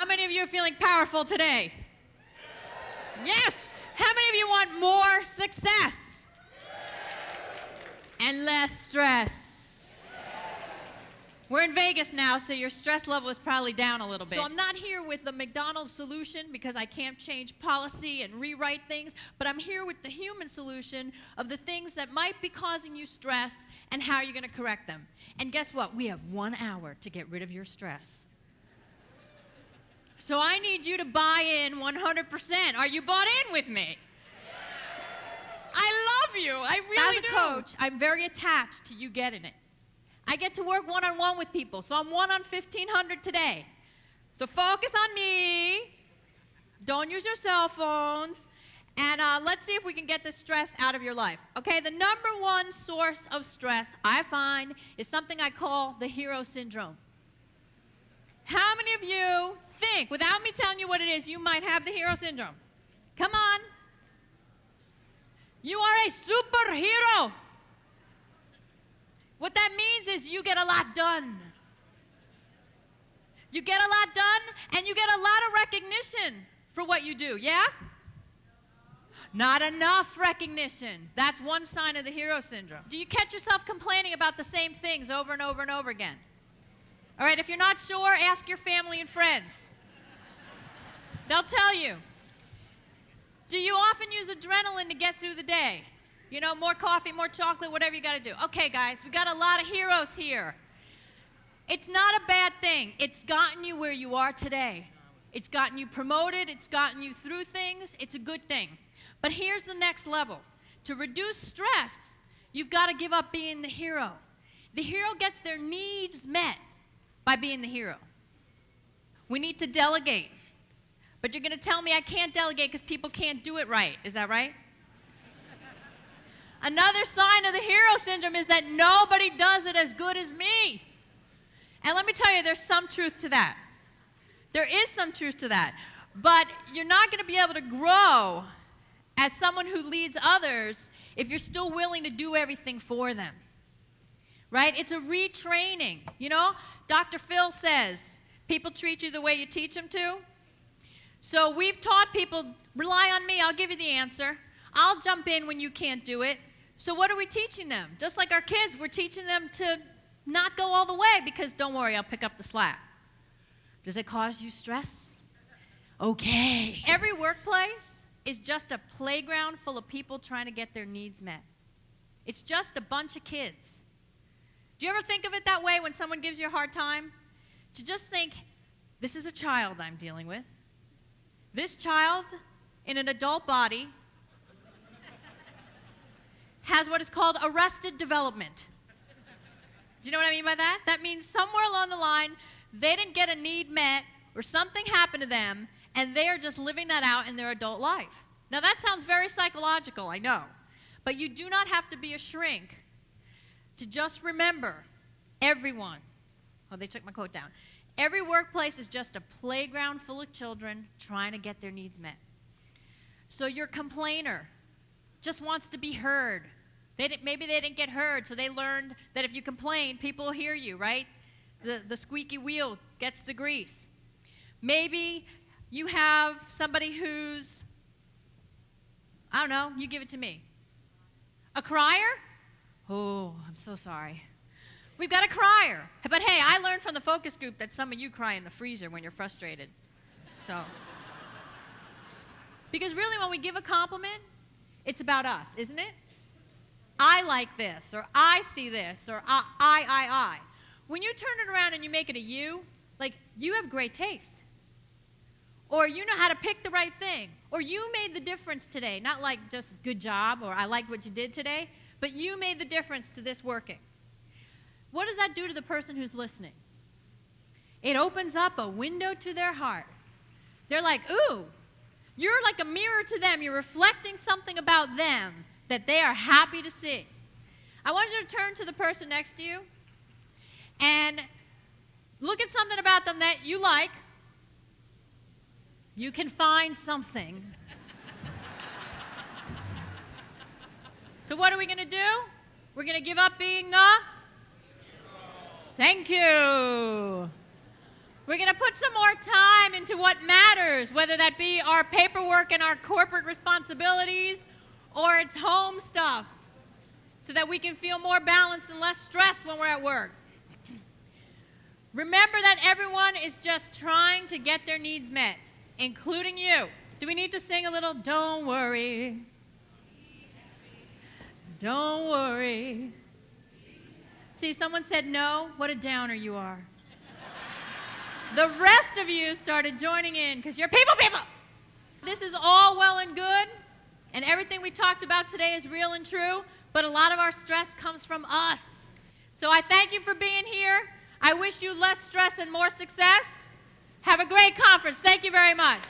How many of you are feeling powerful today? Yes. How many of you want more success? And less stress? We're in Vegas now, so your stress level is probably down a little bit. So I'm not here with the McDonald's solution because I can't change policy and rewrite things, but I'm here with the human solution of the things that might be causing you stress and how you're going to correct them. And guess what? We have 1 hour to get rid of your stress. So I need you to buy in 100%. Are you bought in with me? I love you. I really do. As a coach, I'm very attached to you getting it. I get to work one-on-one with people, so I'm 1 on 1,500 today. So focus on me. Don't use your cell phones. And let's see if we can get this stress out of your life. Okay, the number one source of stress, I find, is something I call the hero syndrome. How many of you think, without me telling you what it is, you might have the hero syndrome? Come on. You are a superhero. What that means is you get a lot done. You get a lot done, and you get a lot of recognition for what you do, yeah? Not enough recognition. That's one sign of the hero syndrome. Do you catch yourself complaining about the same things over and over and over again? All right, if you're not sure, ask your family and friends. They'll tell you. Do you often use adrenaline to get through the day? You know, more coffee, more chocolate, whatever you got to do. Okay, guys, we got a lot of heroes here. It's not a bad thing. It's gotten you where you are today. It's gotten you promoted. It's gotten you through things. It's a good thing. But here's the next level. To reduce stress, you've got to give up being the hero. The hero gets their needs met by being the hero. We need to delegate. But you're going to tell me I can't delegate because people can't do it right. Is that right? Another sign of the hero syndrome is that nobody does it as good as me. And let me tell you, there's some truth to that. There is some truth to that. But you're not going to be able to grow as someone who leads others if you're still willing to do everything for them. Right? It's a retraining. You know, Dr. Phil says, people treat you the way you teach them to. So we've taught people, rely on me, I'll give you the answer. I'll jump in when you can't do it. So what are we teaching them? Just like our kids, we're teaching them to not go all the way because don't worry, I'll pick up the slack. Does it cause you stress? Okay. Every workplace is just a playground full of people trying to get their needs met. It's just a bunch of kids. Do you ever think of it that way when someone gives you a hard time? To just think, this is a child I'm dealing with. This child in an adult body has what is called arrested development. Do you know what I mean by that? That means somewhere along the line, they didn't get a need met or something happened to them, and they are just living that out in their adult life. Now, that sounds very psychological, I know. But you do not have to be a shrink to just remember everyone. Oh, they took my quote down. Every workplace is just a playground full of children trying to get their needs met. So your complainer just wants to be heard. Maybe they didn't get heard, so they learned that if you complain, people will hear you, right? The squeaky wheel gets the grease. Maybe you have somebody who's, I don't know, you give it to me. A crier? Oh, I'm so sorry. We've got a crier. But hey, I learned from the focus group that some of you cry in the freezer when you're frustrated. So, because really when we give a compliment, it's about us, isn't it? I like this, or I see this, or I. When you turn it around and you make it a you, like, you have great taste. Or you know how to pick the right thing. Or you made the difference today. Not like just good job, or I liked what you did today, but you made the difference to this working. What does that do to the person who's listening? It opens up a window to their heart. They're like, ooh, you're like a mirror to them. You're reflecting something about them that they are happy to see. I want you to turn to the person next to you and look at something about them that you like. You can find something. So what are we going to do? We're going to give up being the? Thank you. We're We're going to put some more time into what matters, whether that be our paperwork and our corporate responsibilities or it's home stuff, so that we can feel more balanced and less stressed when we're at work. Remember that everyone is just trying to get their needs met, including you. Do we need to sing a little, don't worry, don't worry? See, someone said no. What a downer you are. The rest of you started joining in because you're people. This is all well and good, and everything we talked about today is real and true, but a lot of our stress comes from us. So I thank you for being here. I wish you less stress and more success. Have a great conference. Thank you very much.